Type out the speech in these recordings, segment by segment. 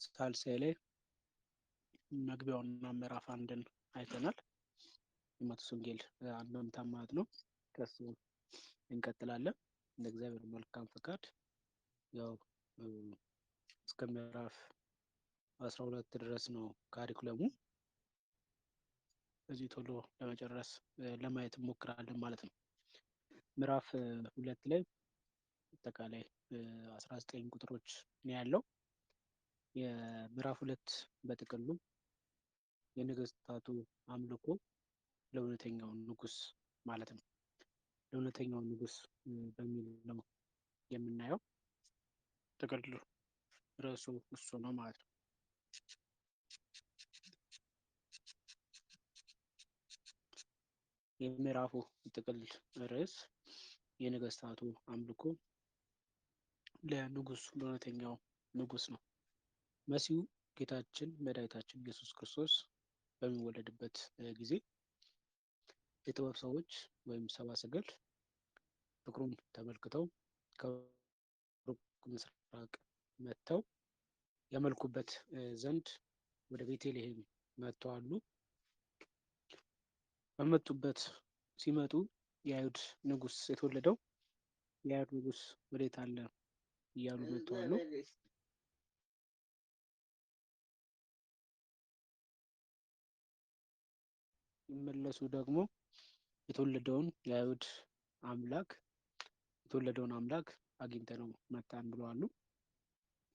ሳልሳይ ላይ መግቢያውና ምዕራፍ አንድን አይተናል። የማቴዎስ ወንጌል አንድምታ ማለት ነው። ከሱ እንቀጥላለን እንደ እግዚአብሔር መልካም ፈቃድ። ያው እስከ ምዕራፍ 12 ድረስ ነው ካሪኩለሙ። እዚህ ቶሎ ለመጨረስ ለማየት እንሞክራለን ማለት ነው። ምዕራፍ 2 ላይ አጠቃላይ 19 ቁጥሮች ነው ያለው። የምዕራፍ 2 በጥቅሉ የነገስታቱ አምልኮ ለእውነተኛው ንጉስ ማለት ነው። ለእውነተኛው ንጉስ በሚል ነው የምናየው። ጥቅል ርዕሱ እሱ ነው ማለት ነው። የምዕራፉ ጥቅል ርዕስ የነገስታቱ አምልኮ ለንጉስ ለእውነተኛው ንጉስ ነው። መሲሁ ጌታችን መድኃኒታችን ኢየሱስ ክርስቶስ በሚወለድበት ጊዜ የጥበብ ሰዎች ወይም ሰብአ ሰገል ፍቅሩን ተመልክተው ከሩቅ ምስራቅ መጥተው ያመልኩበት ዘንድ ወደ ቤተልሔም መጥተዋል። በመጡበት ሲመጡ የአይሁድ ንጉስ የተወለደው የአይሁድ ንጉስ ወዴት አለ እያሉ መጥተዋል። ይመለሱ ደግሞ የተወለደውን የአይሁድ አምላክ የተወለደውን አምላክ አግኝተነው መጣን ብለዋል።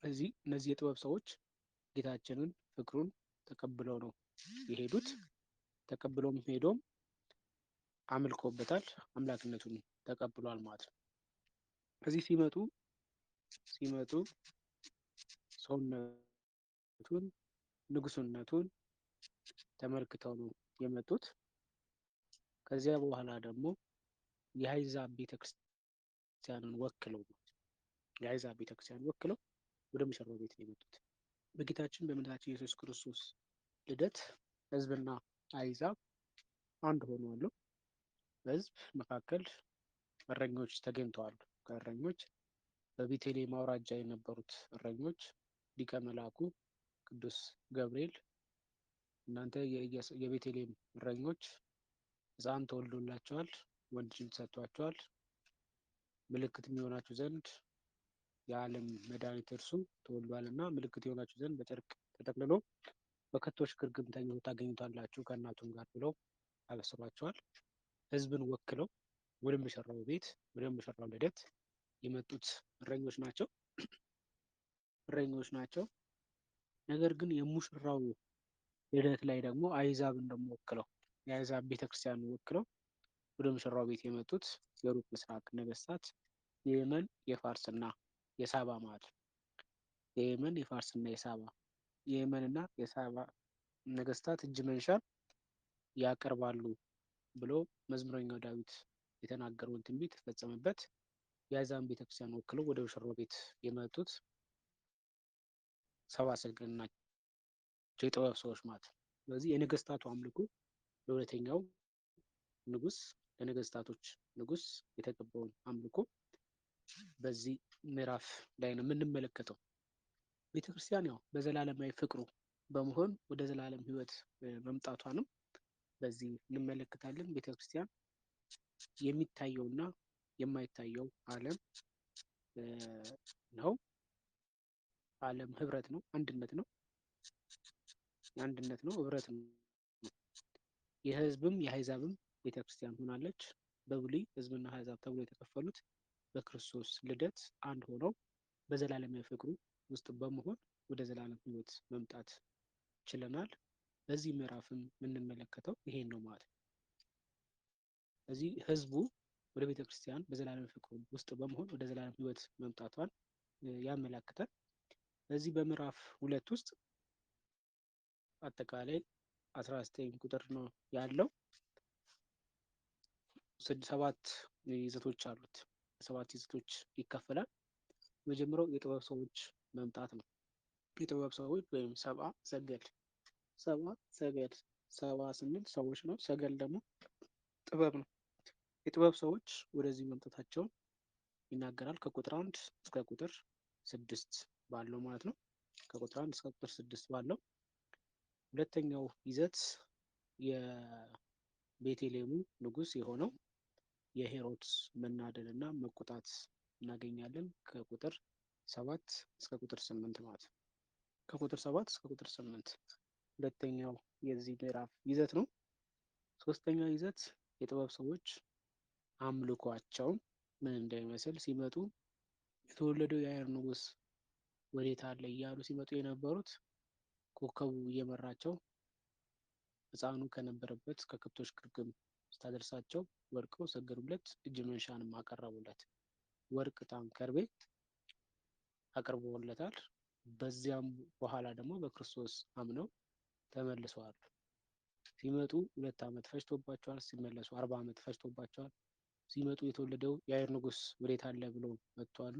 እነዚህ የጥበብ ሰዎች ጌታችንን ፍቅሩን ተቀብለው ነው የሄዱት። ተቀብለውም ሄዶም አምልኮበታል፣ አምላክነቱን ተቀብሏል ማለት ነው። እዚህ ሲመጡ ሰውነቱን ንጉስነቱን ተመልክተው ነው የመጡት። ከዚያ በኋላ ደግሞ የአሕዛብ ቤተክርስቲያንን ወክለው ወደ ሙሽራው ቤት ነው የመጡት። በጌታችን በመድኃኒታችን ኢየሱስ ክርስቶስ ልደት ህዝብና አሕዛብ አንድ ሆነዋል። በህዝብ መካከል እረኞች ተገኝተዋል። ከእረኞች በቤተልሔም አውራጃ የነበሩት እረኞች ሊቀ መላኩ ቅዱስ ገብርኤል እናንተ የቤተልሔም እረኞች ሕፃን ተወልዶላቸዋል፣ ወንድ ልጅ ሰጥቷቸዋል፣ ምልክት የሚሆናችሁ ዘንድ የዓለም መድኃኒት እርሱ ተወልዷል እና ምልክት የሆናችሁ ዘንድ በጨርቅ ተጠቅልሎ በከብቶች ግርግም ተኝቶ ታገኙታላችሁ ከእናቱም ጋር ብለው አበስሯቸዋል። ህዝብን ወክለው ወደ ሙሽራው ቤት ወደ ሙሽራው ልደት የመጡት እረኞች ናቸው። ነገር ግን የሙሽራው ልደት ላይ ደግሞ አሕዛብን ደግሞ ወክለው የአሕዛብ ቤተክርስቲያን ወክለው ወደ ሙሽራው ቤት የመጡት የሩቅ ምስራቅ ነገስታት የየመን የፋርስና የሳባ ማለት ነው። የየመን የፋርስና የሳባ የየመንና የሳባ ነገስታት እጅ መንሻን ያቀርባሉ ብሎ መዝሙረኛው ዳዊት የተናገረውን ትንቢት የተፈጸመበት የአሕዛብ ቤተክርስቲያን ወክለው ወደ ሙሽራው ቤት የመጡት ሰብአ ሰገል ናቸው፣ የጥበብ ሰዎች ማለት ነው። ስለዚህ የነገስታቱ አምልኮ ለእውነተኛው ንጉስ ለነገስታቶች ንጉስ የተገባውን አምልኮ በዚህ ምዕራፍ ላይ ነው የምንመለከተው። ቤተክርስቲያን ያው በዘላለማዊ ፍቅሩ በመሆን ወደ ዘላለም ሕይወት መምጣቷንም በዚህ እንመለከታለን። ቤተክርስቲያን የሚታየውና የማይታየው ዓለም ነው። ዓለም ህብረት ነው፣ አንድነት ነው፣ ህብረት ነው። የህዝብም የአሕዛብም ቤተክርስቲያን ሆናለች። በብሉይ ህዝብና አሕዛብ ተብሎ የተከፈሉት በክርስቶስ ልደት አንድ ሆነው በዘላለማዊ ፍቅሩ ውስጥ በመሆን ወደ ዘላለም ሕይወት መምጣት ችለናል። በዚህ ምዕራፍም የምንመለከተው ይሄን ነው ማለት ነው። ስለዚህ ህዝቡ ወደ ቤተክርስቲያን በዘላለም ፍቅሩ ውስጥ በመሆን ወደ ዘላለም ሕይወት መምጣቷን ያመላክታል። በዚህ በምዕራፍ 2 ውስጥ አጠቃላይ 19 ቁጥር ነው ያለው። 7 ይዘቶች አሉት። 7 ይዘቶች ይከፈላል። የመጀመሪያው የጥበብ ሰዎች መምጣት ነው። የጥበብ ሰዎች ወይም ሰብአ ሰገል ሰብአ ስንል ሰዎች ነው። ሰገል ደግሞ ጥበብ ነው። የጥበብ ሰዎች ወደዚህ መምጣታቸውን ይናገራል። ከቁጥር 1 እስከ ቁጥር 6 ባለው ማለት ነው። ከቁጥር 1 እስከ ቁጥር 6 ባለው። ሁለተኛው ይዘት የቤተልሔሙ ንጉስ የሆነው የሄሮድስ መናደድ እና መቆጣት እናገኛለን ከቁጥር 7 እስከ ቁጥር 8 ማለት ነው። ከቁጥር 7 እስከ ቁጥር 8 ሁለተኛው የዚህ ምዕራፍ ይዘት ነው። ሶስተኛው ይዘት የጥበብ ሰዎች አምልኳቸው ምን እንደሚመስል ሲመጡ የተወለደው የአይሁድ ንጉስ ወዴት አለ እያሉ ሲመጡ የነበሩት ኮከቡ እየመራቸው ሕፃኑ ከነበረበት ከከብቶች ግርግም ስታደርሳቸው ወድቀው ሰገዱለት፣ እጅ መንሻንም አቀረቡለት። ወርቅ፣ ዕጣን፣ ከርቤ አቅርቦለታል። በዚያም በኋላ ደግሞ በክርስቶስ አምነው ተመልሰዋል። ሲመጡ 2 ዓመት ፈጅቶባቸዋል። ሲመለሱ 40 ዓመት ፈጅቶባቸዋል። ሲመጡ የተወለደው የአይሁድ ንጉስ ወዴት አለ ብሎ መጥተዋል።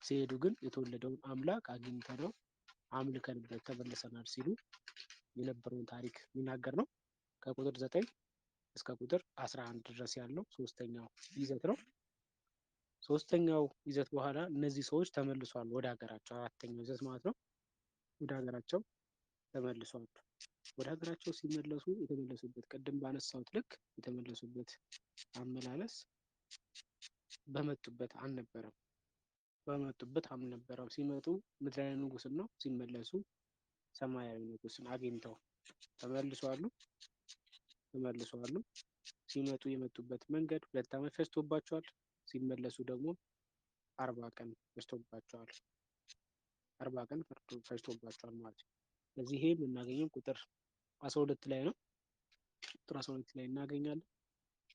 ሲሄዱ ግን የተወለደውን አምላክ አግኝተነው አምልከንበት ተመልሰናል ሲሉ የነበረውን ታሪክ የሚናገር ነው። ከቁጥር 9 እስከ ቁጥር 11 ድረስ ያለው ሶስተኛው ይዘት ነው። ሶስተኛው ይዘት በኋላ እነዚህ ሰዎች ተመልሷል ወደ ሀገራቸው። አራተኛው ይዘት ማለት ነው። ወደ ሀገራቸው ተመልሷል። ወደ ሀገራቸው ሲመለሱ የተመለሱበት ቅድም ባነሳሁት ልክ የተመለሱበት አመላለስ በመጡበት አልነበረም። ሲመጡ ምድራዊ ንጉስን ነው፣ ሲመለሱ ሰማያዊ ንጉስን አግኝተው ተመልሰዋል። ሲመጡ የመጡበት መንገድ 2 ዓመት ፈጅቶባቸዋል። ሲመለሱ ደግሞ 40 ቀን ፈጅቶባቸዋል። 40 ቀን ፈጅቶባቸዋል ማለት ነው። ስለዚህ ይሄ የምናገኘው ቁጥር 12 ላይ ነው። ቁጥር 12 ላይ እናገኛለን።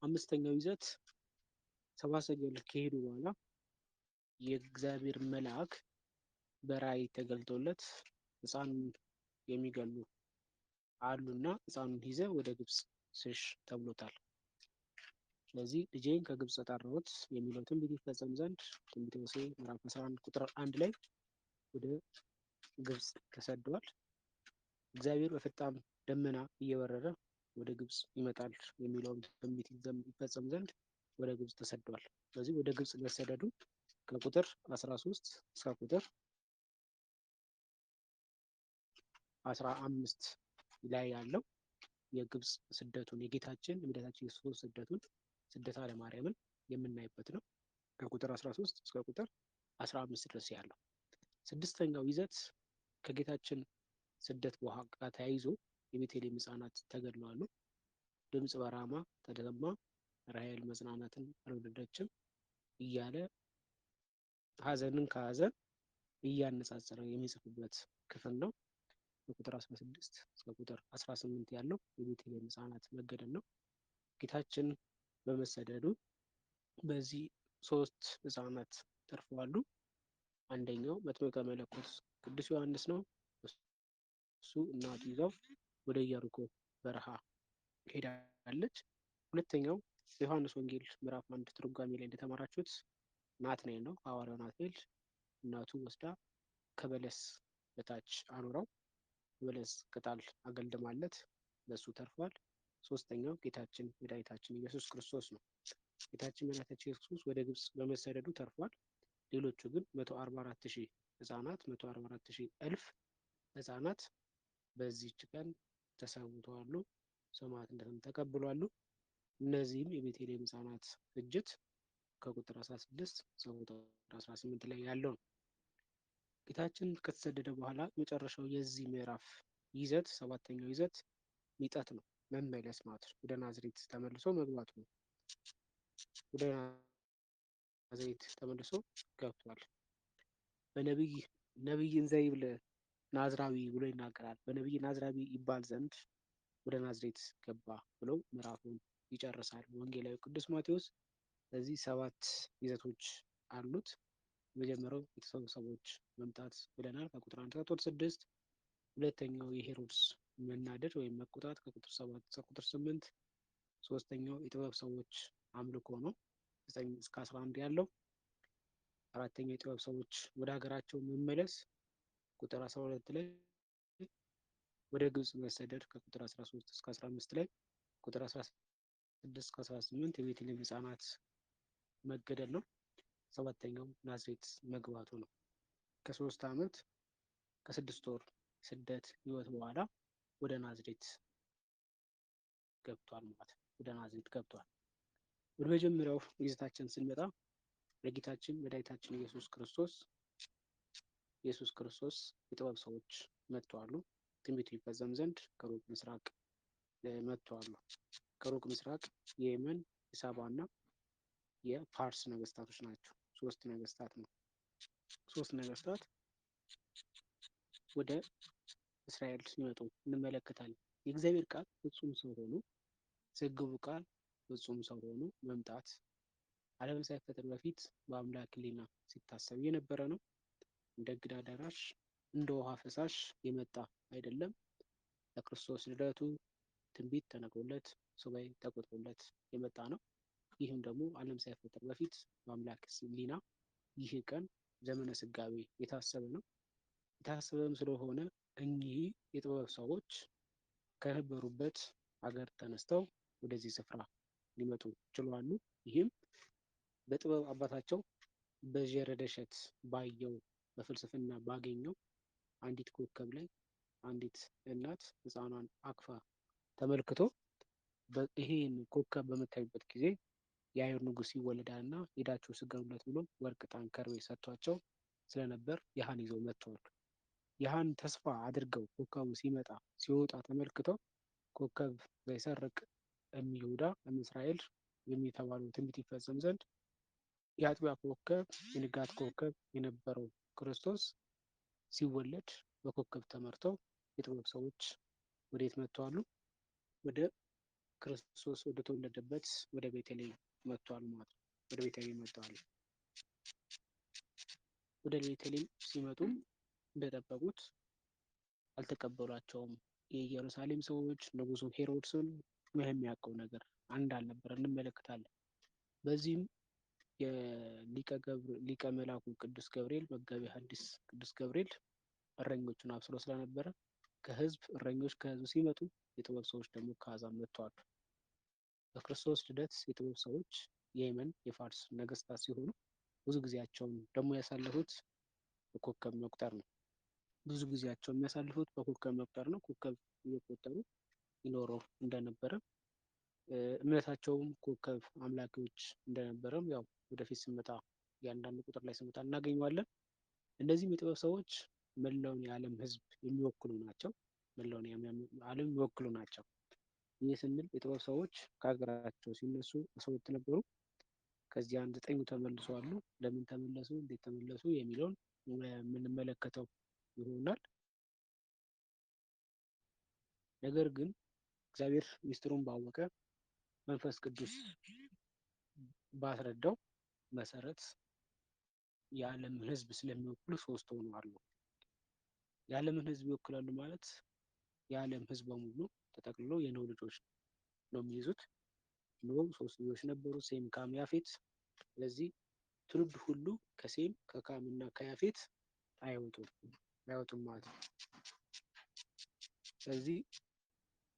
አምስተኛው ይዘት ሰብአ ሰገል ከሄዱ በኋላ የእግዚአብሔር መልአክ በራእይ ተገልጦለት ሕፃኑን የሚገሉ አሉና ሕፃኑን ይዘህ ወደ ግብፅ ሽሽ ተብሎታል። ስለዚህ ልጄን ከግብፅ ጠራሁት የሚለው ትንቢት ይፈጸም ዘንድ ትንቢተ ሆሴዕ ምዕራፍ 11 ቁጥር 1 ላይ ወደ ግብፅ ተሰደዋል። እግዚአብሔር በፈጣን ደመና እየበረረ ወደ ግብፅ ይመጣል የሚለውን ትንቢት ይፈጸም ዘንድ ወደ ግብፅ ተሰደዋል። ስለዚህ ወደ ግብፅ መሰደዱ ከቁጥር 13 እስከ ቁጥር 15 ላይ ያለው የግብፅ ስደቱን የጌታችን የመድኃኒታችን የክርስቶስ ስደቱን ስደተ ለማርያምን የምናይበት ነው። ከቁጥር 13 እስከ ቁጥር 15 ድረስ ያለው። ስድስተኛው ይዘት ከጌታችን ስደት በኋላ ተያይዞ የቤተልሔም ሕፃናት ተገድለዋል። ድምፅ በራማ ተሰማ፣ ራሔል መጽናናትን አልወለደችም እያለ ሀዘንን ከሀዘን እያነጻጸረ የሚጽፍበት ክፍል ነው። ከቁጥር 16 እስከ ቁጥር 18 ያለው የቤተልሔም ሕፃናት መገደል ነው። ጌታችን በመሰደዱ በዚህ 3 ሕፃናት ተርፈዋል። አንደኛው መጥምቀ መለኮት ቅዱስ ዮሐንስ ነው። እሱ እናቱ ይዛው ወደ ኢያሪኮ በረሃ ሄዳለች። ሁለተኛው በዮሐንስ ወንጌል ምዕራፍ 1 ትርጓሜ ላይ እንደተማራችሁት ናትናኤል ነው። ሐዋርያው ናትናኤል እናቱ ወስዳ ከበለስ በታች አኑረው በለስ ቅጠል አገልድማለት ለሱ ተርፏል። ሶስተኛው ጌታችን መድኃኒታችን ኢየሱስ ክርስቶስ ነው። ጌታችን መድኃኒታችን ኢየሱስ ክርስቶስ ወደ ግብፅ በመሰደዱ ተርፏል። ሌሎቹ ግን 144,000 ሕፃናት 144,000 እልፍ ሕፃናት በዚህች ቀን ተሰውተዋል፣ ሰማዕትነትን ተቀብሏል። እነዚህም የቤተልሔም ሕፃናት ፍጅት ከቁጥር 16 እስከ ቁጥር 18 ላይ ያለው ነው። ጌታችን ከተሰደደ በኋላ መጨረሻው የዚህ ምዕራፍ ይዘት ሰባተኛው ይዘት ሚጠት ነው፣ መመለስ ማለት ነው። ወደ ናዝሬት ተመልሶ መግባቱ ነው። ወደ ናዝሬት ተመልሶ ገብቷል። ነቢይ እንዘ ይብል ናዝራዊ ብሎ ይናገራል። በነቢይ ናዝራዊ ይባል ዘንድ ወደ ናዝሬት ገባ ብሎ ምዕራፉን ይጨርሳል ወንጌላዊ ቅዱስ ማቴዎስ። ስለዚህ 7 ይዘቶች አሉት። የመጀመሪያው የተሰበሰቦች መምጣት ብለናል ከቁጥር 1 እስከ ቁጥር 6። ሁለተኛው የሄሮድስ መናደድ ወይም መቆጣት ከቁጥር 7 እስከ ቁጥር 8። ሶስተኛው የጥበብ ሰዎች አምልኮ ነው 9 እስከ 11 ያለው። አራተኛው የጥበብ ሰዎች ወደ ሀገራቸው መመለስ ቁጥር 12 ላይ፣ ወደ ግብፅ መሰደድ ከቁጥር 13 እስከ 15 ላይ፣ ቁጥር 16 እስከ 18 የቤተልሔም ሕፃናት መገደል ነው። ሰባተኛው ናዝሬት መግባቱ ነው። ከ3 ዓመት ከ6 ወር ስደት ህይወት በኋላ ወደ ናዝሬት ገብቷል ማለት ነው። ወደ ናዝሬት ገብቷል። ወደ መጀመሪያው ይዘታችን ስንመጣ ለጌታችን መድኃኒታችን ኢየሱስ ክርስቶስ የጥበብ ሰዎች መጥተዋል። ትንቢቱ ይፈጸም ዘንድ ከሩቅ ምስራቅ መጥተዋል። ከሩቅ ምስራቅ የየመን፣ የሳባ እና የፋርስ ነገስታቶች ናቸው። ሶስት ነገስታት ወደ እስራኤል ሲመጡ እንመለከታለን። የእግዚአብሔር ቃል ፍጹም ሰው ሆኖ ስግቡ ቃል ፍጹም ሰው ሆኖ መምጣት ዓለም ሳይፈጠር በፊት በአምላክ ሕሊና ሲታሰብ የነበረ ነው። እንደ እንግዳ ደራሽ እንደ ውሃ ፈሳሽ የመጣ አይደለም። ለክርስቶስ ልደቱ ትንቢት ተነግሮለት ሱባኤ ተቆጥሮለት የመጣ ነው። ይህም ደግሞ ዓለም ሳይፈጠር በፊት በአምላክ ሕሊና ይህ ቀን ዘመነ ስጋዌ የታሰበ ነው። የታሰበም ስለሆነ እኚህ የጥበብ ሰዎች ከነበሩበት ሀገር ተነስተው ወደዚህ ስፍራ ሊመጡ ችለዋል። ይህም በጥበብ አባታቸው በጀረደሸት ባየው በፍልስፍና ባገኘው አንዲት ኮከብ ላይ አንዲት እናት ሕፃኗን አቅፋ ተመልክቶ ይሄን ኮከብ በምታዩበት ጊዜ የአይሁድ ንጉሥ ይወለዳል እና ሄዳችሁ ስገዱለት ብሎ ወርቅ፣ ዕጣን፣ ከርቤ ሰጥቷቸው ስለነበር ያህን ይዘው መጥተዋል። ያህን ተስፋ አድርገው ኮከቡ ሲወጣ ተመልክተው ኮከብ ዘይሰርቅ እምይሁዳ እምእስራኤል የሚተባሉ ትንቢት ይፈጸም ዘንድ የአጥቢያ ኮከብ የንጋት ኮከብ የነበረው ክርስቶስ ሲወለድ በኮከብ ተመርተው የጥበብ ሰዎች ወዴት መጥተዋል? ወደ ክርስቶስ ወደ ተወለደበት ወደ ቤተልሔም መጥተዋል ማለት ነው። ወደ ቤተልሔም መጥተዋል። ወደ ቤተልሔም ሲመጡም እንደጠበቁት አልተቀበሏቸውም። የኢየሩሳሌም ሰዎች ንጉሱ ሄሮድስን የሚያውቀው ነገር አንድ አልነበረ እንመለከታለን። በዚህም የሊቀ መላኩ ቅዱስ ገብርኤል መጋቤ ሐዲስ ቅዱስ ገብርኤል እረኞቹን አብስሎ ስለነበረ እረኞች ከህዝብ ሲመጡ የጥበብ ሰዎች ደግሞ ከአሕዛብ መጥተዋል። በክርስቶስ ልደት የጥበብ ሰዎች የየመን የፋርስ ነገስታት ሲሆኑ ብዙ ጊዜያቸውን ደግሞ ያሳለፉት በኮከብ መቁጠር ነው። ኮከብ እየቆጠሩ ይኖሩ እንደነበረ እምነታቸውም ኮከብ አምላኪዎች እንደነበረም ያው ወደፊት ስንመጣ እያንዳንዱ ቁጥር ላይ ስንመጣ እናገኘዋለን። እነዚህም የጥበብ ሰዎች መላውን የዓለም ህዝብ የሚወክሉ ናቸው። ይህ ስንል የጥበብ ሰዎች ከሀገራቸው ሲነሱ 12 ነበሩ። ከዚህ 9ኙ ተመልሰዋል። ለምን ተመለሱ፣ እንዴት ተመለሱ የሚለውን የምንመለከተው ይሆናል። ነገር ግን እግዚአብሔር ሚስጥሩን ባወቀ መንፈስ ቅዱስ ባስረዳው መሰረት የዓለም ህዝብ ስለሚወክሉ 3 ሆነዋል። የዓለምን ህዝብ ይወክላሉ ማለት የዓለም ህዝብ በሙሉ ተጠቅልሎ የኖህ ልጆች ነው የሚይዙት። ኖህ 3 ልጆች ነበሩ፣ ሴም፣ ካም፣ ያፌት። ስለዚህ ትውልድ ሁሉ ከሴም ከካም እና ከያፌት አይወጡም ማለት ነው። ስለዚህ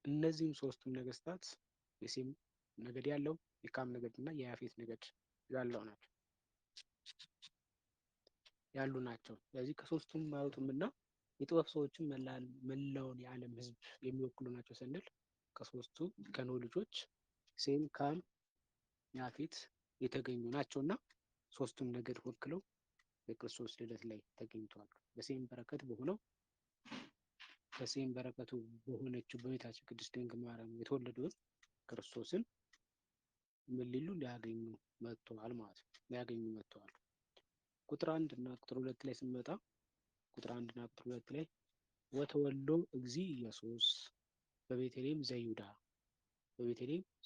እነዚህም 3ቱም ነገስታት የሴም ነገድ ያለው የካም ነገድ እና የያፌት ነገድ ያሉ ናቸው። ስለዚህ ከ3ቱም አይወጡም እና የጥበብ ሰዎችም መላውን የዓለም ህዝብ የሚወክሉ ናቸው ስንል ከ3ቱ ከኖህ ልጆች ሴም፣ ካም፣ ያፌት የተገኙ ናቸው እና 3ቱም ነገድ ወክለው የክርስቶስ ልደት ላይ ተገኝተዋል። በሴም በረከቱ በሆነችው በቤታችን ቅድስት ድንግል ማርያም የተወለደውን ክርስቶስን ምን ሊሉ ሊያገኙ መጥተዋል ማለት ነው። ቁጥር 1 እና ቁጥር 2 ላይ ስንመጣ ቁጥር 1 እና ቁጥር 2 ላይ ወተወልዶ እግዚእ ኢየሱስ በቤተልሔም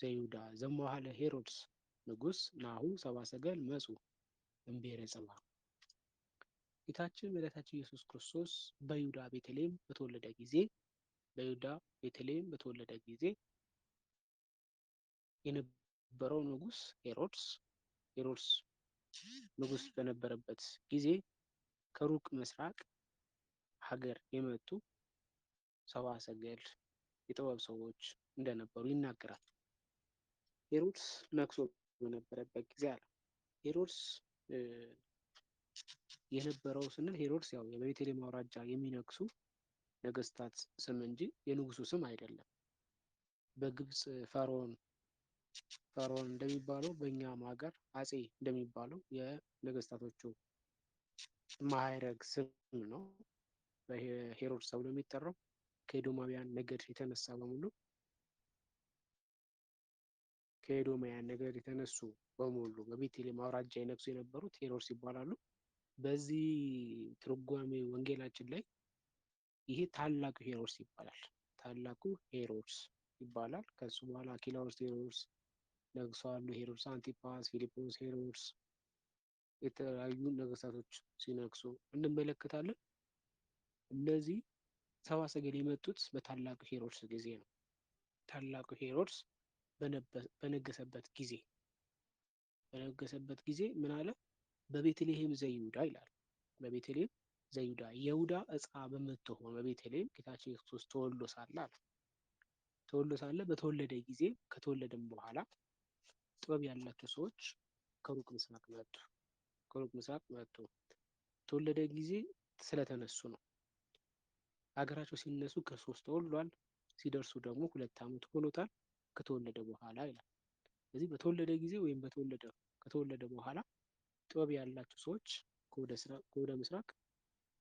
ዘይሁዳ ዘመዋዕለ ሄሮድስ ንጉሥ ናሁ ሰብአ ሰገል መጹ እምብሔረ ጽብዓ። ጌታችን መድኃኒታችን ኢየሱስ ክርስቶስ በይሁዳ ቤተልሔም በተወለደ ጊዜ የነበረው ንጉሥ ሄሮድስ ንጉሥ በነበረበት ጊዜ ከሩቅ ምስራቅ ሀገር የመጡ ሰብአ ሰገል የጥበብ ሰዎች እንደነበሩ ይናገራል። ሄሮድስ ነግሶ በነበረበት ጊዜ አለ። ሄሮድስ የነበረው ስንል ሄሮድስ ያው በቤተልሔም አውራጃ የሚነግሱ ነገስታት ስም እንጂ የንጉሱ ስም አይደለም። በግብጽ ፈርዖን እንደሚባለው በእኛም ሀገር አጼ እንደሚባለው የነገስታቶቹ ማዕረግ ስም ነው። በሄሮድስ ተብሎ የሚጠራው ከኤዶማውያን ነገድ የተነሳ በሙሉ ከኤዶማውያን ነገድ የተነሱ በሙሉ በቤተልሔም አውራጃ ይነግሱ የነበሩት ሄሮድስ ይባላሉ። በዚህ ትርጓሜ ወንጌላችን ላይ ይሄ ታላቁ ሄሮድስ ይባላል። ታላቁ ሄሮድስ ይባላል። ከሱ በኋላ አኪላዎስ ሄሮድስ ነግሰዋል። ሄሮድስ አንቲፓስ፣ ፊሊጶስ ሄሮድስ የተለያዩ ነገስታቶች ሲነግሱ እንመለከታለን። እነዚህ ሰብአ ሰገል የመጡት በታላቁ ሄሮድስ ጊዜ ነው። ታላቁ ሄሮድስ በነገሰበት ጊዜ ምን አለ? በቤተልሔም ዘይሁዳ ይላል። በቤተልሔም ዘይሁዳ የይሁዳ ዕፃ በምትሆን በቤተልሔም ጌታችን ኢየሱስ ክርስቶስ ተወልዶ ሳለ አለ። ተወልዶ ሳለ በተወለደ ጊዜ ከተወለደም በኋላ ጥበብ ያላቸው ሰዎች ከሩቅ ምስራቅ መጡ። ተወለደ ጊዜ ስለተነሱ ነው። ሀገራቸው ሲነሱ ክርስቶስ ተወልዷል። ሲደርሱ ደግሞ 2 ዓመት ሆኖታል ከተወለደ በኋላ ይላል። ስለዚህ በተወለደ ጊዜ ወይም ከተወለደ በኋላ ጥበብ ያላቸው ሰዎች ከወደ ምስራቅ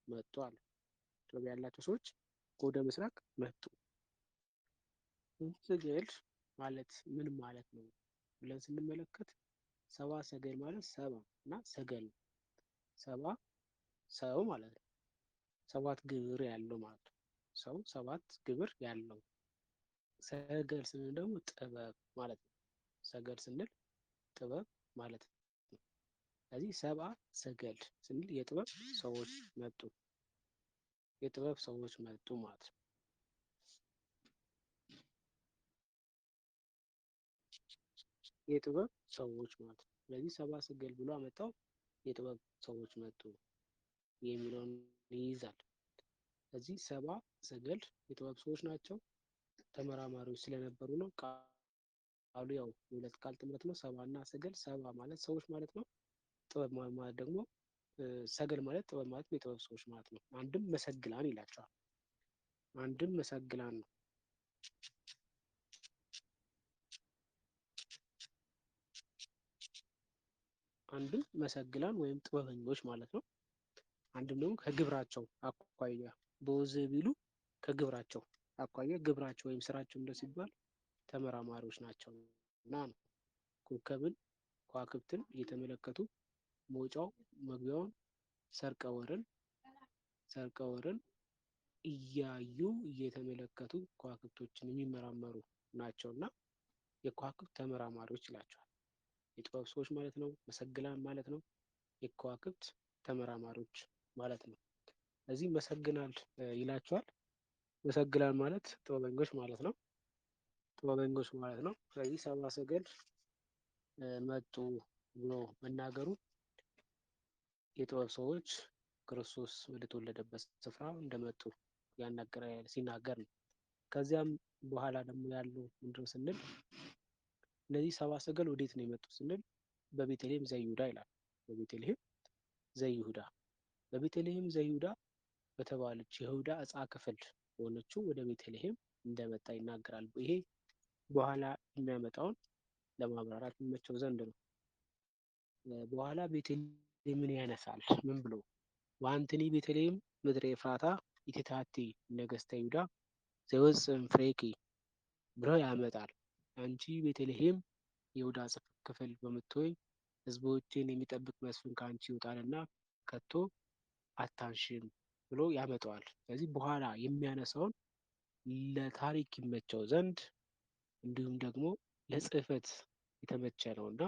መጡ አለ። ጥበብ ያላቸው ሰዎች ከወደ ምስራቅ መጡ። ሰገል ማለት ምን ማለት ነው ብለን ስንመለከት ሰብአ ሰገል ማለት ሰብአ እና ሰገል ሰው ማለት ነው። 7 ግብር ያለው ማለት ነው። ሰው 7 ግብር ያለው። ሰገል ስንል ደግሞ ጥበብ ማለት ነው። ሰገል ስንል ጥበብ ማለት ነው። ስለዚህ ሰብአ ሰገል ስንል የጥበብ ሰዎች መጡ ማለት ነው። የጥበብ ሰዎች ማለት ነው። ስለዚህ ሰብአ ሰገል ብሎ አመጣው። የጥበብ ሰዎች መጡ የሚለውን ይይዛል። ስለዚህ ሰብአ ሰገል የጥበብ ሰዎች ናቸው። ተመራማሪዎች ስለነበሩ ነው። ቃሉ ያው የሁለት ቃል ጥምረት ነው። ሰብአ እና ሰገል። ሰብአ ማለት ሰዎች ማለት ነው። ጥበብ ማለት ደግሞ ሰገል ማለት ጥበብ ማለት የጥበብ ሰዎች ማለት ነው። አንድም መሰግላን ይላቸዋል። አንድም መሰግላን ነው። አንድም መሰግላን ወይም ጥበበኞች ማለት ነው። አንድም ደግሞ ከግብራቸው አኳያ በወዘ ቢሉ ከግብራቸው አኳያ ግብራቸው ወይም ስራቸው እንደ ሲባል ተመራማሪዎች ናቸው እና ነው። ኮከብን ከዋክብትን እየተመለከቱ መውጫው መግቢያውን ሰርቀ ወርን እያዩ እየተመለከቱ ከዋክብቶችን የሚመራመሩ ናቸው እና የከዋክብት ተመራማሪዎች ይላቸዋል። የጥበብ ሰዎች ማለት ነው። መሰግላን ማለት ነው። የከዋክብት ተመራማሪዎች ማለት ነው። እዚህ መሰግናል ይላቸዋል። መሰግላን ማለት ጥበበኞች ማለት ነው። ስለዚህ ሰብአ ሰገል መጡ ብሎ መናገሩ የጥበብ ሰዎች ክርስቶስ ወደ ተወለደበት ስፍራ እንደመጡ ሲናገር ነው። ከዚያም በኋላ ደግሞ ያለው ምንድነው ስንል እነዚህ ሰብአ ሰገል ወዴት ነው የመጡት ስንል በቤተልሔም ዘይሁዳ ይላል። በቤተልሔም ዘይሁዳ በተባለች የይሁዳ ዕፃ ክፍል በሆነችው ወደ ቤተልሔም እንደመጣ ይናገራል። ይሄ በኋላ የሚያመጣውን ለማብራራት የሚመቸው ዘንድ ነው። በኋላ ቤተልሔምን ያነሳል። ምን ብሎ ወአንትኒ ቤተልሔም ምድረ ኤፍራታ ኢትታቲ ነገሥተ ይሁዳ ዘይወፅእ እምፍሬኪ ብሎ ያመጣል። አንቺ ቤተልሔም የይሁዳ ክፍል በምትሆኝ ሕዝቦችን የሚጠብቅ መስፍን ከአንቺ ይወጣልና ከቶ አታንሽም ብሎ ያመጣዋል። ስለዚህ በኋላ የሚያነሳውን ለታሪክ ይመቸው ዘንድ እንዲሁም ደግሞ ለጽሕፈት የተመቸ ነውና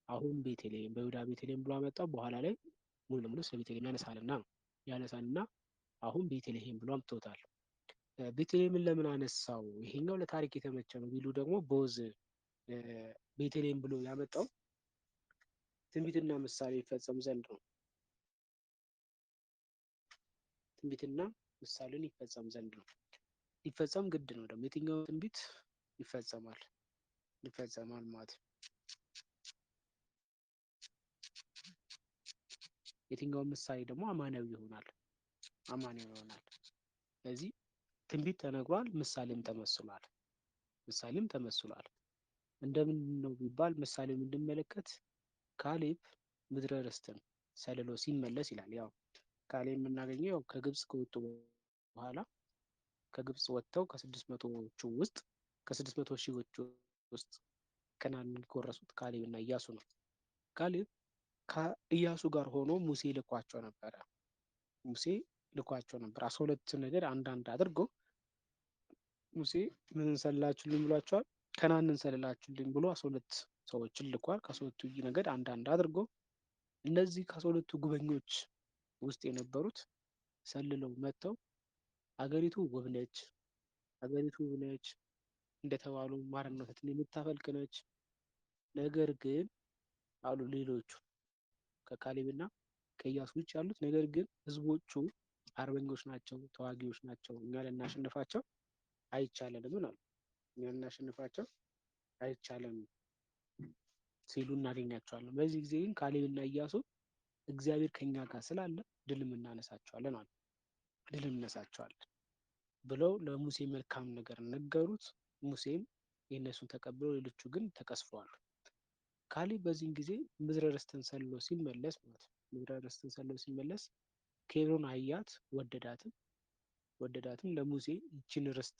አሁን ቤተልሔም በይሁዳ ቤተልሔም ብሎ አመጣው። በኋላ ላይ ሙሉ ለሙሉ ስለ ቤተልሔም ያነሳልና አሁን ቤተልሔም ብሎ አምጥቶታል። ቤተልሔምን ለምን አነሳው? ይሄኛው ለታሪክ የተመቸ ነው ቢሉ ደግሞ ቦዝ ቤተልሔም ብሎ ያመጣው ትንቢትና ምሳሌ ይፈጸም ዘንድ ነው። ትንቢትና ምሳሌን ይፈጸም ዘንድ ነው። ሊፈጸም ግድ ነው። ደግሞ የትኛው ትንቢት ይፈጸማል ማለት የትኛውም ምሳሌ ደግሞ አማናዊ ይሆናል። ስለዚህ ትንቢት ተነግሯል፣ ምሳሌም ተመስሏል። እንደምን ነው ቢባል ምሳሌው እንድንመለከት ካሌብ ምድረ ርስትን ሰልሎ ሲመለስ ይላል። ያው ካሌብ የምናገኘው ያው ከግብፅ ከወጡ በኋላ ከግብፅ ወጥተው ከስድስት መቶ ሺዎች ውስጥ ከነዓንን ከወረሱት ካሌብ እና ኢያሱ ነው። ካሌብ ከኢያሱ ጋር ሆኖ ሙሴ ልኳቸው ነበር። 12 ነገር አንዳንድ አድርጎ ሙሴ ምን እንሰልላችሁልኝ ብሏቸዋል። ከነዓንን እንሰልላችሁልኝ ብሎ 12 ሰዎችን ልኳል። ከ12ቱ ነገድ አንዳንድ አድርጎ እነዚህ ከ12ቱ ጉበኞች ውስጥ የነበሩት ሰልለው መጥተው አገሪቱ ውብ ነች እንደተባሉ ማርና ወተትን የምታፈልቅ ነች። ነገር ግን አሉ ሌሎቹ ከካሌብና ከኢያሱ ውጭ ያሉት፣ ነገር ግን ህዝቦቹ አርበኞች ናቸው፣ ተዋጊዎች ናቸው፣ እኛ ልናሸንፋቸው አይቻለንም አሉ። ሲሉ እናገኛቸዋለን። በዚህ ጊዜ ግን ካሌብና ኢያሱ እግዚአብሔር ከኛ ጋር ስላለ ድል እናነሳቸዋለን ብለው ለሙሴ መልካም ነገር ነገሩት። ሙሴም የእነሱን ተቀብለው ሌሎቹ ግን ተቀስፈዋል። ካሌብ በዚህን ጊዜ ምድረ ርስትን ሰልሎ ሲመለስ ኬብሮን አያት፣ ወደዳትም። ለሙሴ ይችን ርስት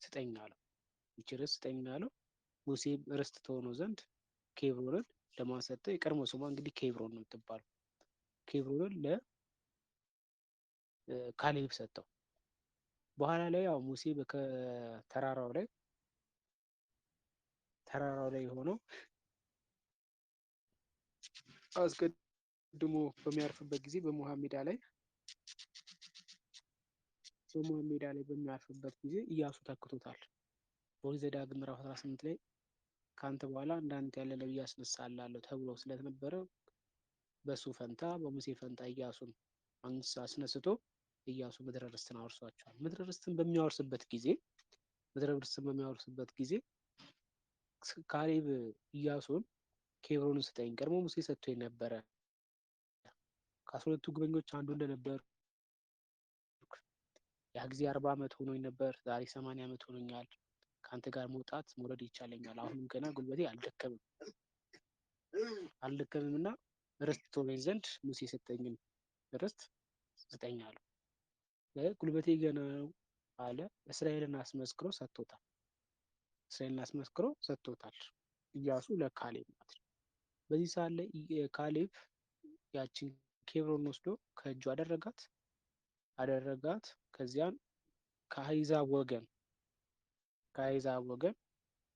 ስጠኝ አለው። ሙሴ ርስት ተሆኖ ዘንድ ኬብሮንን ለማን ሰጠው? የቀድሞ ስሟ እንግዲህ ኬብሮን ነው የምትባለው። ኬብሮንን ለካሌብ ሰጠው። በኋላ ላይ ያው ሙሴ ተራራው ላይ ሆኖ አስቀድሞ በሚያርፍበት ጊዜ በሞዓብ ሜዳ ላይ በሚያርፍበት ጊዜ ኢያሱ ተክቶታል። በኦሪት ዘዳግም ምዕራፍ 18 ላይ ከአንተ በኋላ እንዳንተ ያለ ነቢይ አስነሳልሃለሁ ተብሎ ስለነበረ በሙሴ ፈንታ ኢያሱን አስነስቶ ኢያሱ ምድረ ርስትን አወርሷቸዋል። ምድረ ርስትን በሚያወርስበት ጊዜ ካሌብ ኢያሱን ኬብሮንን ስጠኝ፣ ቀድሞ ሙሴ ሰጥቶ የነበረ ከ12ቱ ጉበኞች አንዱ እንደነበር ያ ጊዜ 40 ዓመት ሆኖኝ ነበር፣ ዛሬ 80 ዓመት ሆኖኛል። ከአንተ ጋር መውረድ ይቻለኛል። አሁንም ገና ጉልበቴ አልደከምም እና ርስት ትሆነኝ ዘንድ ሙሴ የሰጠኝን ርስት ስጠኝ አለው። ጉልበቴ ገና ነው አለ። እስራኤልን አስመስክሮ ሰጥቶታል ኢያሱ ለካሌብ ማለት ነው። በዚህ ሰዓት ላይ ካሌብ ያችን ኬብሮን ወስዶ ከእጁ አደረጋት። ከዚያን ከአሕዛብ ወገን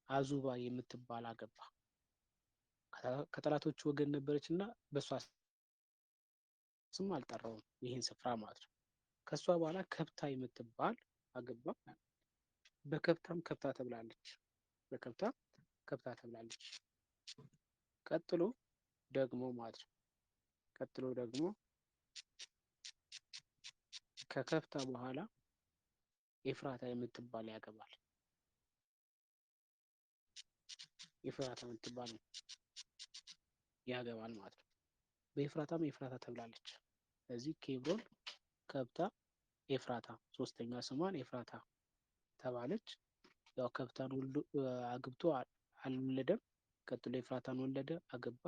አዙባ የምትባል አገባ። ከጠላቶቹ ወገን ነበረች እና በእሷ ስም አልጠራውም ይህን ስፍራ ማለት ነው። ከእሷ በኋላ ከብታ የምትባል አገባ። በከብታም ከብታ ተብላለች። ቀጥሎ ደግሞ ከከብታ በኋላ ኤፍራታ የምትባል ያገባል። ማለት ነው። በኤፍራታም ኤፍራታ ተብላለች። ስለዚህ ኬብሮን፣ ከብታ፣ ኤፍራታ ሶስተኛ ስሟን ኤፍራታ ተባለች። ያው ከብታን አግብቶ አልወለደም። ቀጥሎ ኤፍራታን ወለደ፣ አገባ።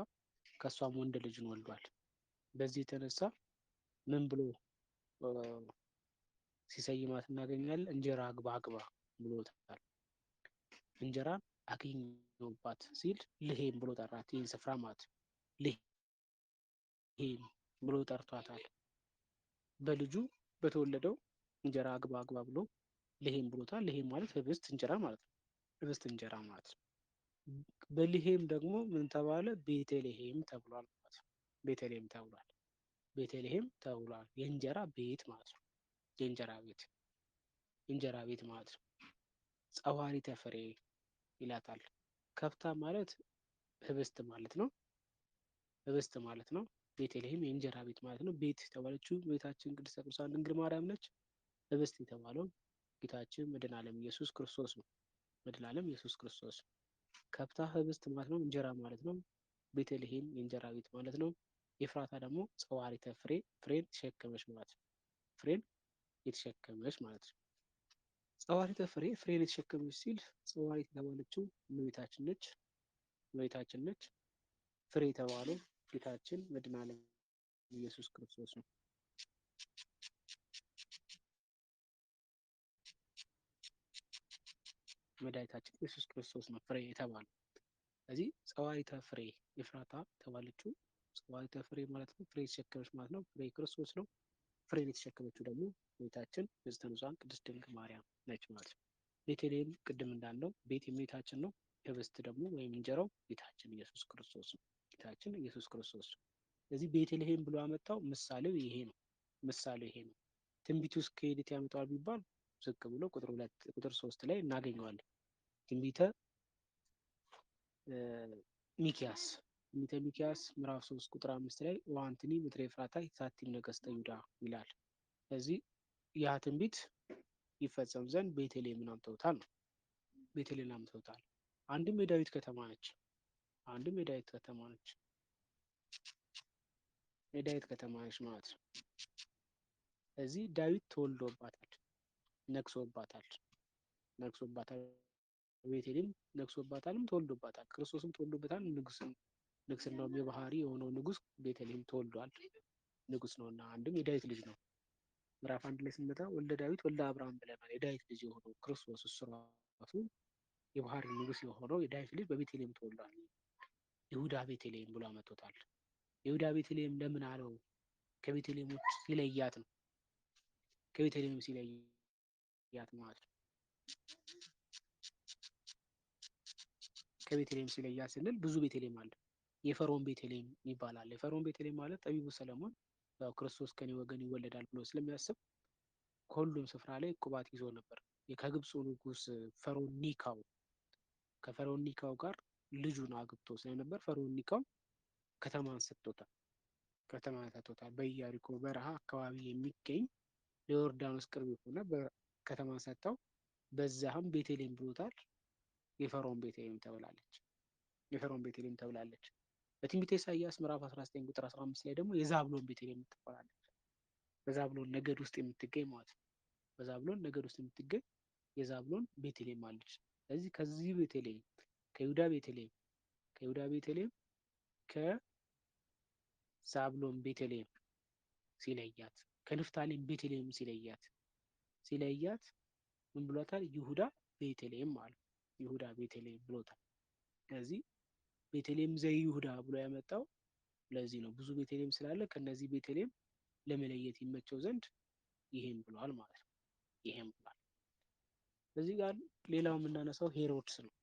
ከእሷም ወንድ ልጅን ወልዷል። በዚህ የተነሳ ምን ብሎ ሲሰይማት እናገኛለን? እንጀራ አግባ ብሎታል። እንጀራን አገኘሁባት ሲል ልሄም ብሎ ጠራት። ይህን ስፍራ ማለት ልሄም ብሎ ጠርቷታል። በልጁ በተወለደው እንጀራ አግባ ብሎ ልሄም ብሎታል። ልሄም ማለት ህብስት እንጀራ ማለት ነው። በልሄም ደግሞ ምን ተባለ? ቤተልሔም ተብሏል ማለት ነው። ቤተልሔም ተብሏል። የእንጀራ ቤት ማለት ነው። የእንጀራ ቤት ማለት ነው። ጸዋሪተ ፍሬ ይላታል። ከብታ ማለት ህብስት ማለት ነው። ቤተልሔም የእንጀራ ቤት ማለት ነው። ቤት የተባለችው ቤታችን ቅድስተ ቅዱሳን ድንግል ማርያም ነች። ህብስት የተባለው ጌታችን መድኃኔዓለም ኢየሱስ ክርስቶስ ነው። ከብታ ህብስት ማለት ነው። እንጀራ ማለት ነው። ቤተልሔም የእንጀራ ቤት ማለት ነው። ኤፍራታ ደግሞ ጸዋሪተ ፍሬ፣ ፍሬን ተሸከመች ማለት ነው። ፍሬን የተሸከመች ማለት ነው። ጸዋሪተ ፍሬ ፍሬን የተሸከመች ሲል ጸዋሪት የተባለችው እመቤታችን ነች። እመቤታችን ነች። ፍሬ የተባለው ጌታችን መድኃኔዓለም ኢየሱስ ክርስቶስ ነው። መድኃኒታችን ኢየሱስ ክርስቶስ ነው ፍሬ የተባለው። ስለዚህ ጸዋሪተ ፍሬ ኤፍራታ የተባለችው ጸዋሪተ ፍሬ ማለት ነው። ፍሬ የተሸከመች ማለት ነው። ፍሬ ክርስቶስ ነው። ፍሬን የተሸከመችው ደግሞ ቤታችን ንጽሕተ ንጹሐን ቅድስት ድንግል ማርያም ነች ማለት ነው። ቤተልሔም ቅድም እንዳለው ቤት የቤታችን ነው። ህብስት ደግሞ ወይም እንጀራው ጌታችን ኢየሱስ ክርስቶስ ነው። ጌታችን ኢየሱስ ክርስቶስ ነው። ስለዚህ ቤተልሔም ብሎ ያመጣው ምሳሌው ይሄ ነው። ምሳሌው ይሄ ነው። ትንቢቱ ውስጥ ከሄድት ያመጣዋል ቢባል ዝቅ ብሎ ቁጥር 3 ላይ እናገኘዋለን። ትንቢተ ሚክያስ ምዕራፍ 3 ቁጥር 5 ላይ ወአንትኒ ምድረ ኤፍራታ ይትሐቲም ነገሥተ ይሁዳ ይላል። ስለዚህ ያ ትንቢት ይፈጸም ዘንድ ቤተልሔምን አምጥተውታል ነው። ቤተልሔምን አምጥተውታል። አንድም የዳዊት ከተማ ነች። የዳዊት ከተማ ነች። የዳዊት ከተማ ነች ማለት ነው። ስለዚህ ዳዊት ተወልዶባታል፣ ነግሶባታል። ቤተልሔም ነግሶባታልም ተወልዶባታል። ክርስቶስም ተወልዶበታል። ንግስናውም የባህሪ የሆነው ንጉስ ቤተልሔም ተወልዷል። ንጉስ ነውና አንድም የዳዊት ልጅ ነው። ምዕራፍ 1 ላይ ስንመጣ ወልደ ዳዊት ወልደ አብርሃም ብለናል። የዳዊት ልጅ የሆነው ክርስቶስ እሱ ራሱ የባህሪ ንጉስ የሆነው የዳዊት ልጅ በቤተልሔም ተወልዷል። ይሁዳ ቤተልሔም ብሎ አመጥቶታል። ይሁዳ ቤተልሔም ለምን አለው? ከቤተልሔሞች ሲለያት ነው። ከቤተልሔም ሲለያት ማለት ነው። ከቤተልሔም ሲለያት ስንል ብዙ ቤተልሔም አለ። የፈርዖን ቤተልሔም ይባላል። የፈርዖን ቤተልሔም ማለት ጠቢቡ ሰለሞን ያው ክርስቶስ ከኔ ወገን ይወለዳል ብሎ ስለሚያስብ ከሁሉም ስፍራ ላይ ቁባት ይዞ ነበር። ከግብፁ ንጉስ ፈርዖን ኒካው ከፈርዖን ኒካው ጋር ልጁን አግብቶ ስለነበር ፈርዖን ኒካው ከተማን ሰጥቶታል። በኢያሪኮ በረሃ አካባቢ የሚገኝ ለዮርዳኖስ ቅርብ የሆነ ከተማን ሰጥተው በዛም ቤተልሔም ብሎታል። የፈርዖን ቤተልሔም ተብላለች። በትንቢተ ኢሳይያስ ምዕራፍ 19 ቁጥር 15 ላይ ደግሞ የዛብሎን ቤተልሔም ትባላለች። በዛብሎን ነገድ ውስጥ የምትገኝ ማለት ነው። በዛብሎን ነገድ ውስጥ የምትገኝ የዛብሎን ቤተልሔም አለች። ስለዚህ ከዚህ ቤተልሔም ከይሁዳ ቤተልሔም ከዛብሎን ቤተልሔም ሲለያት ከንፍታሌም ቤተልሔም ሲለያት ምን ብሏታል? ይሁዳ ቤተልሔም ማለት ይሁዳ ቤተልሔም ብሎታል። ስለዚህ ቤተልሔም ዘይሁዳ ብሎ ያመጣው ለዚህ ነው። ብዙ ቤተልሔም ስላለ ከነዚህ ቤተልሔም ለመለየት ይመቸው ዘንድ ይሄን ብሏል ማለት ነው። ይሄን ብሏል። በዚህ ጋር ሌላው የምናነሳው ሄሮድስ ነው።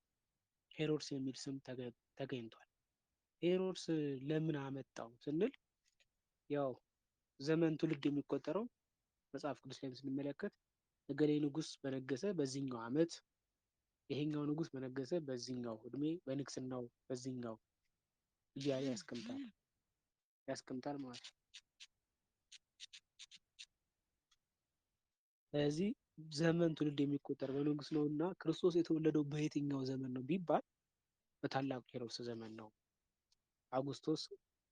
ሄሮድስ የሚል ስም ተገኝቷል። ሄሮድስ ለምን አመጣው ስንል ያው ዘመን ትውልድ የሚቆጠረው መጽሐፍ ቅዱስ ላይ ስንመለከት እገሌ ንጉስ በነገሰ በዚህኛው ዓመት፣ ይሄኛው ንጉስ በነገሰ በዚህኛው እድሜ፣ በንግስናው በዚህኛው እያለ ያስቀምጣል ማለት ነው። ስለዚህ ዘመን ትውልድ የሚቆጠር በንጉስ ነው እና ክርስቶስ የተወለደው በየትኛው ዘመን ነው ቢባል በታላቁ ሄሮድስ ዘመን ነው። አውጉስቶስ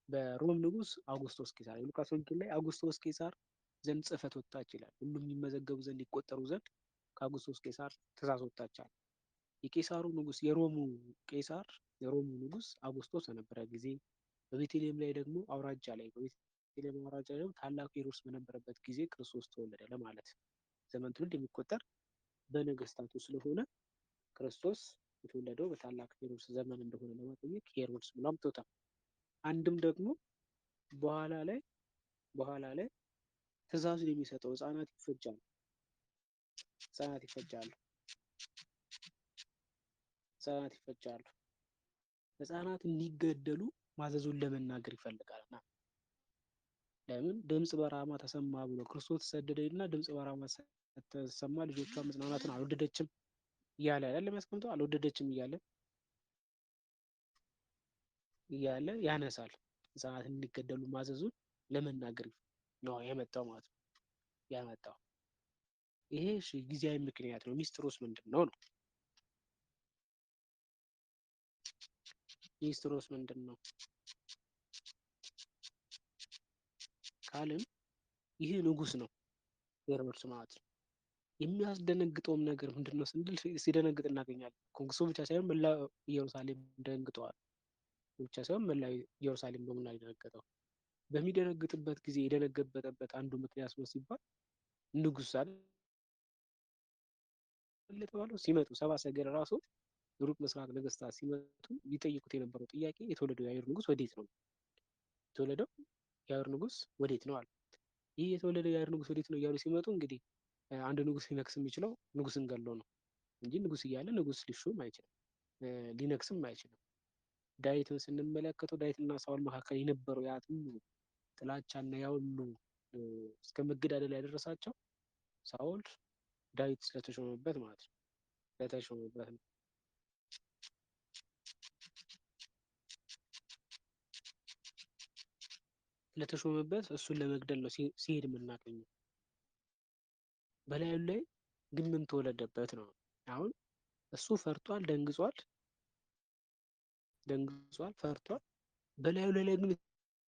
በሮም ንጉስ አውጉስቶስ ቄሳር የሉቃስ ወንጌል ላይ አውጉስቶስ ቄሳር ዘንድ ጽሕፈት ወጣች ይላል። ሁሉም የሚመዘገቡ ዘንድ ይቆጠሩ ዘንድ ከአውጉስቶስ ቄሳር ትእዛዝ ወጣቻል። የቄሳሩ ንጉስ የሮሙ ንጉስ አውጉስቶስ በነበረ ጊዜ በቤተልሔም ላይ ደግሞ አውራጃ ላይ ታላቁ ሄሮድስ በነበረበት ጊዜ ክርስቶስ ተወለደ ለማለት ዘመን ትውልድ የሚቆጠር በነገስታቱ ስለሆነ ክርስቶስ የተወለደው በታላቅ ሄሮድስ ዘመን እንደሆነ ለማጠየቅ ሄሮድስ ብሎ አምጥቶታል። አንድም ደግሞ በኋላ ላይ ትእዛዙን የሚሰጠው ህፃናት ይፈጃሉ። ህፃናት እንዲገደሉ ማዘዙን ለመናገር ይፈልጋልና ለምን ድምፅ በራማ ተሰማ ብሎ ክርስቶስ ተሰደደና ድምፅ በራማ ተሰማ ልጆቿ መጽናናትን አልወደደችም እያለ የሚያስቀምጠው አልወደደችም እያለ ያነሳል። ህፃናት እንዲገደሉ ማዘዙን ለመናገር ነው የመጣው ማለት ነው ያመጣው። ይሄ ጊዜያዊ ምክንያት ነው። ሚስጥሩስ ምንድን ነው? ሚስጥሩስ ምንድን ነው? ካልን ይህ ንጉስ ነው ሄሮድስ ማለት ነው። የሚያስደነግጠውም ነገር ምንድን ነው ስንል ሲደነግጥ እናገኛለን። ኮንግሱ ብቻ ሳይሆን መላ ኢየሩሳሌም ደንግጠዋል። ብቻ ሳይሆን መላ ኢየሩሳሌም በሙሉ የደነገጠው። በሚደነግጥበት ጊዜ የደነገጠበት አንዱ ምክንያት ነው ሲባል ንጉስ አለ የተባለው ሲመጡ ሰብአ ሰገል ራሱ የሩቅ ምስራቅ ነገስታት ሲመጡ ሊጠይቁት የነበረው ጥያቄ የተወለደው የአይሁድ ንጉስ ወዴት ነው? የተወለደው የአይሁድ ንጉስ ወዴት ነው አለ። ይህ የተወለደው የአይሁድ ንጉስ ወዴት ነው እያሉ ሲመጡ እንግዲህ አንድ ንጉስ ሊነግስ የሚችለው ንጉስን ገሎ ነው እንጂ ንጉስ እያለ ንጉስ ሊሾም አይችልም፣ ሊነግስም አይችልም። ዳዊትን ስንመለከተው ዳዊትና ሳውል መካከል የነበረው ያ ሁሉ ጥላቻና ያ ሁሉ እስከ መገዳደል ያደረሳቸው ሳውል ዳዊት ስለተሾመበት ማለት ነው። ስለተሾመበት ነው። ስለተሾመበት እሱን ለመግደል ነው ሲሄድ የምናገኘው። በላዩ ላይ ግን ምን ተወለደበት ነው። አሁን እሱ ፈርቷል፣ ደንግጿል፣ ፈርቷል። በላዩ ላይ ግን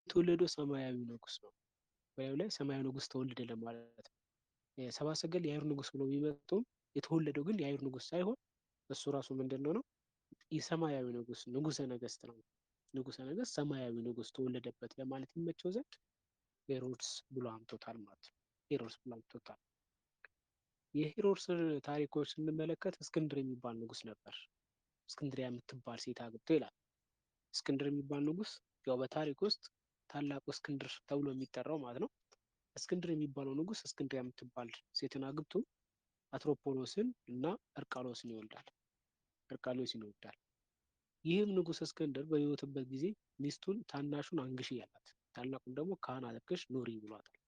የተወለደው ሰማያዊ ንጉስ ነው። በላዩ ላይ ሰማያዊ ንጉስ ተወለደ ለማለት ነው። ሰብአ ሰገል የአይሁድ ንጉስ ብሎ ቢመጡም የተወለደው ግን የአይሁድ ንጉስ ሳይሆን እሱ ራሱ ምንድን ነው የሰማያዊ ንጉስ ንጉሰ ነገስት ነው። ንጉሰ ነገስት ሰማያዊ ንጉስ ተወለደበት ለማለት ይመቸው ዘንድ ሄሮድስ ብሎ አምጥቶታል ማለት ነው። ሄሮድስ ብሎ አምጥቶታል። የሄሮድስን ታሪኮች ስንመለከት እስክንድር የሚባል ንጉስ ነበር። እስክንድሪያ የምትባል ሴት አግብቶ ይላል። እስክንድር የሚባል ንጉስ ያው በታሪክ ውስጥ ታላቁ እስክንድር ተብሎ የሚጠራው ማለት ነው። እስክንድር የሚባለው ንጉስ እስክንድሪያ የምትባል ሴትን አግብቶ አትሮፖሎስን እና እርቃሎስን ይወልዳል። እርቃሎስን ይወልዳል። ይህም ንጉስ እስክንድር በሕይወትበት ጊዜ ሚስቱን ታናሹን አንግሺ ያላት፣ ታላቁን ደግሞ ካህን አድርገሽ ኑሪ ብሏታል።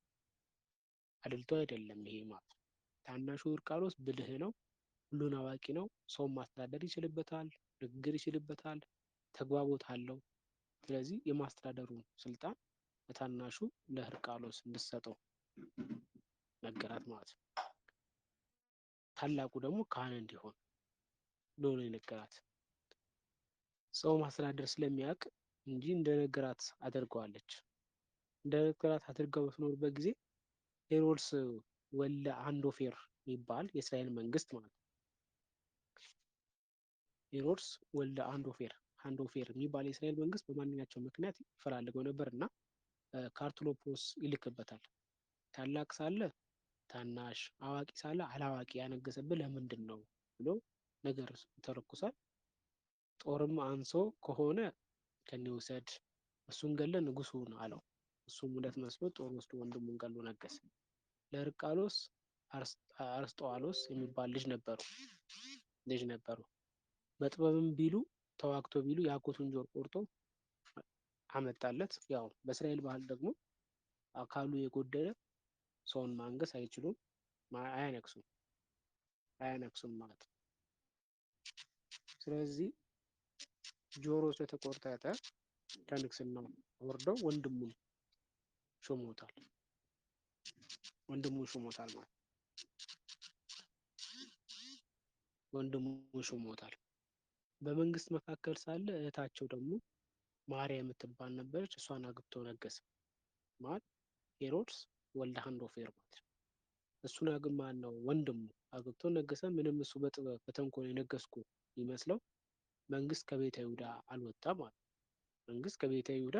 አድልቶ አይደለም ይሄ ማለት ነው። ታናሹ እርቃሎስ ብልህ ነው፣ ሁሉን አዋቂ ነው፣ ሰውን ማስተዳደር ይችልበታል፣ ንግግር ይችልበታል፣ ተግባቦት አለው። ስለዚህ የማስተዳደሩን ስልጣን ለታናሹ ለእርቃሎስ እንድትሰጠው ነገራት ማለት ነው። ታላቁ ደግሞ ካህን እንዲሆን ሎሎ የነገራት ሰው ማስተዳደር ስለሚያውቅ እንጂ እንደነገራት አድርገዋለች። እንደነገራት አድርገው በትኖርበት ጊዜ ሄሮድስ ወልደ አንዶፌር የሚባል የእስራኤል መንግስት ማለት ነው። ሄሮድስ ወልደ አንዶፌር የሚባል የእስራኤል መንግስት በማንኛቸው ምክንያት ይፈላልገው ነበር እና ካርቱሎፖስ ይልክበታል። ታላቅ ሳለ ታናሽ፣ አዋቂ ሳለ አላዋቂ ያነገሰብህ ለምንድን ነው ብሎ ነገር ይተረኩሳል። ጦርም አንሶ ከሆነ ከኔ ውሰድ፣ እሱን ገለ ንጉሱን አለው። እሱም እውነት መስሎ ጦር ወስዶ ወንድሙን ገሎ ነገሰ። ለእርቃሎስ አርስጦዋሎስ የሚባል ልጅ ነበሩ። በጥበብም ቢሉ ተዋግቶ ቢሉ የአጎቱን ጆሮ ቆርጦ አመጣለት። ያው በእስራኤል ባህል ደግሞ አካሉ የጎደለ ሰውን ማንገስ አይችሉም፣ አያነክሱም ማለት ነው። ስለዚህ ጆሮ ስለተቆረጠ ከንግስና ወርደው ወንድሙን ሾሞታል ማለት ወንድሙን ሾሞታል። በመንግስት መካከል ሳለ እህታቸው ደግሞ ማርያም የምትባል ነበረች። እሷን አግብቶ ነገሰ ማለት ሄሮድስ ወልደ አንዶፌር ማለት ነው። እሱን ማን ነው ወንድሙ አግብቶ ነገሰ። ምንም እሱ በጥበብ በተንኮል የነገስኩ ይመስለው መንግስት ከቤተ ይሁዳ አልወጣም ማለት ነው። መንግስት ከቤተ ይሁዳ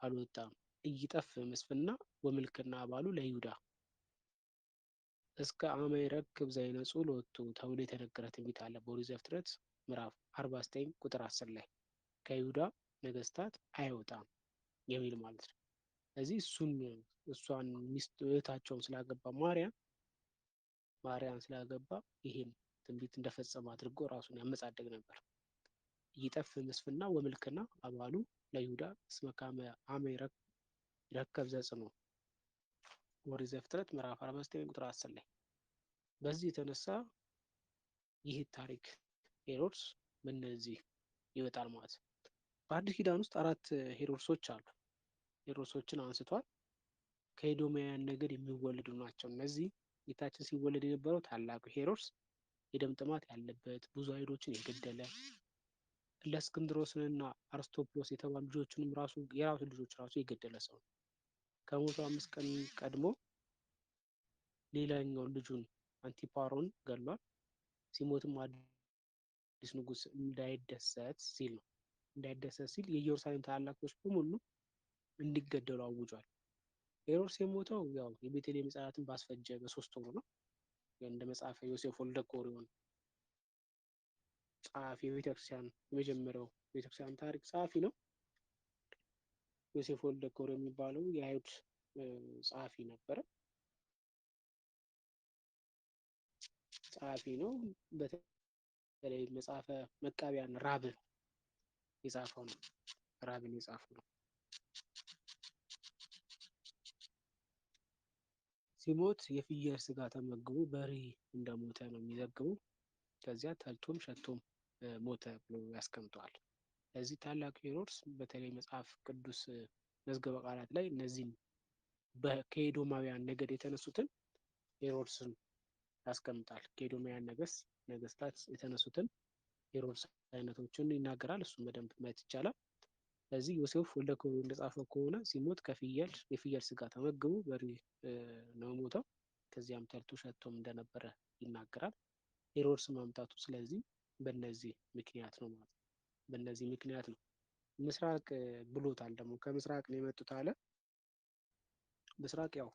አልወጣም። እይጠፍ ምስፍና ወምልክና ባሉ ለይሁዳ እስከ አመ ይረክብ ዘይነጹ ሎቱ ተብሎ የተነገረ ትንቢት አለ በኦሪት ዘፍጥረት ምዕራፍ 49 ቁጥር 10 ላይ ከይሁዳ ነገስታት አይወጣም የሚል ማለት ነው። ስለዚህ እሷን ሚስት እህታቸውን ስላገባ ማርያም ስላገባ ይሄን ትንቢት እንደፈጸመ አድርጎ ራሱን ያመጻደቅ ነበር። ይጠፍ ምስፍና ወምልክና አባሉ ለይሁዳ እስመ አመ ይረከብ ዘጽኖ ኦሪት ዘፍጥረት ምዕራፍ 49 ቁጥር 10 ላይ። በዚህ የተነሳ ይህ ታሪክ ሄሮድስ በእነዚህ ይወጣል ማለት ነው። በአዲስ ኪዳን ውስጥ 4 ሄሮድሶች አሉ። ሄሮድሶችን አንስቷል። ከኤዶማውያን ነገድ የሚወለዱ ናቸው። እነዚህ ጌታችን ሲወለድ የነበረው ታላቁ ሄሮድስ የደም ጥማት ያለበት ብዙ አይሁዶችን የገደለ ለእስክንድሮስንና አርስቶፕሎስ የተባሉ ልጆችንም የራሱ ልጆች ራሱ የገደለ ሰው ነው። ከሞቱ 5 ቀን ቀድሞ ሌላኛው ልጁን አንቲፓሮን ገሏል። ሲሞትም አዲስ ንጉስ እንዳይደሰት ሲል ነው። እንዳይደሰት ሲል የኢየሩሳሌም ታላላቆች በሙሉ እንዲገደሉ አውጇል። ሄሮድስ የሞተው ያው የቤተልሔም ሕፃናትን ባስፈጀ በ3 ወሩ ነው። እንደ መጽሐፈ ዮሴፍ ወልደ ቆሪዮን ጸሐፊ የቤተክርስቲያን የመጀመሪያው ቤተክርስቲያን ታሪክ ጸሐፊ ነው። ዮሴፍ ወልደ ቆሪዮን የሚባለው የአይሁድ ጸሐፊ ነበረ። ጸሐፊ ነው። በተለይ መጽሐፈ መቃቢያን ራብን የጻፈው ነው። ራብን የጻፈው ነው። ሲሞት የፍየል ስጋ ተመግቦ በሬ እንደሞተ ነው የሚዘግበው። ከዚያ ተልቶም ሸቶም ሞተ ብሎ ያስቀምጠዋል። ለዚህ ታላቁ ሄሮድስ በተለይ መጽሐፍ ቅዱስ መዝገበ ቃላት ላይ እነዚህን ከኤዶማውያን ነገድ የተነሱትን ሄሮድስን ያስቀምጣል። ከኤዶማውያን ነገስታት የተነሱትን ሄሮድስ አይነቶችን ይናገራል። እሱን በደንብ ማየት ይቻላል። ስለዚህ ዮሴፍ ወልደ ቆሪዮን እንደጻፈው ከሆነ ሲሞት የፍየል ስጋ ተመግቦ በሬ ነው ሞተው። ከዚያም ተልቶ ሸቶም እንደነበረ ይናገራል ሄሮድስ ማምጣቱ። ስለዚህ በእነዚህ ምክንያት ነው ማለት ነው። በእነዚህ ምክንያት ነው። ምስራቅ ብሎታል ደግሞ ከምስራቅ ነው የመጡት አለ። ምስራቅ ያው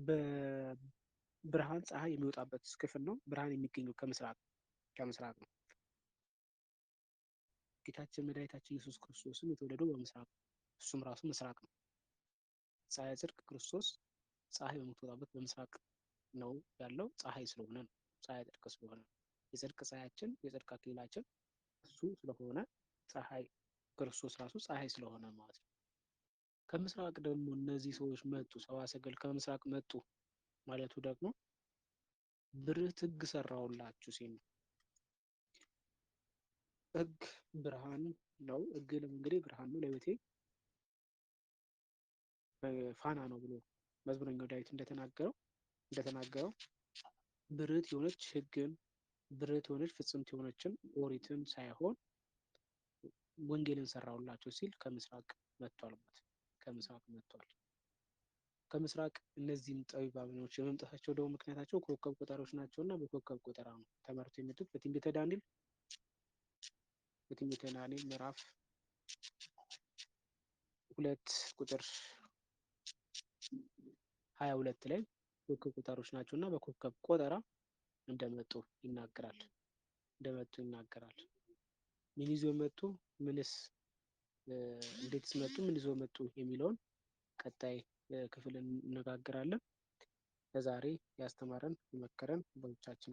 በብርሃን ፀሐይ የሚወጣበት ክፍል ነው። ብርሃን የሚገኘው ከምስራቅ ነው። ጌታችን መድኃኒታችን ኢየሱስ ክርስቶስም የተወለደው በምስራቅ ነው። እሱም ራሱ ምስራቅ ነው። ፀሐይ ጽድቅ ክርስቶስ ፀሐይ በምትወጣበት በምስራቅ ነው ያለው። ፀሐይ ስለሆነ ነው። ፀሐይ ጽድቅ ስለሆነ የጽድቅ ፀሐያችን የጽድቅ አክሊላችን እሱ ስለሆነ ፀሐይ ክርስቶስ ራሱ ፀሐይ ስለሆነ ማለት ነው። ከምስራቅ ደግሞ እነዚህ ሰዎች መጡ፣ ሰብአ ሰገል ከምስራቅ መጡ ማለቱ ደግሞ ብርህት ሕግ ሰራሁላችሁ ሲል ነው። ሕግ ብርሃን ነው። ሕግ እንግዲህ ብርሃን ነው፣ ለቤቴ ፋና ነው ብሎ መዝሙረኛው ዳዊት እንደተናገረው ብርህት የሆነች ሕግን ብርህት የሆነች ፍጽምት የሆነችን ኦሪትን ሳይሆን ወንጌልን ሰራሁላቸው ሲል ከምስራቅ መጥቷል ማለት ከምስራቅ መጥቷል። ከምስራቅ እነዚህም ጠቢባኖች የመምጣታቸው ደግሞ ምክንያታቸው ኮከብ ቆጣሪዎች ናቸው እና በኮከብ ቆጠራ ነው ተመርተው የመጡት። በትንቢተ ዳንኤል ምዕራፍ 2 ቁጥር 22 ላይ ኮከብ ቆጣሪዎች ናቸው እና በኮከብ ቆጠራ እንደመጡ ይናገራል። ምን ይዞ መጡ፣ እንዴትስ መጡ፣ ምን ይዞ መጡ የሚለውን ቀጣይ ክፍል እንነጋገራለን። ለዛሬ ያስተማረን የመከረን በብቻችን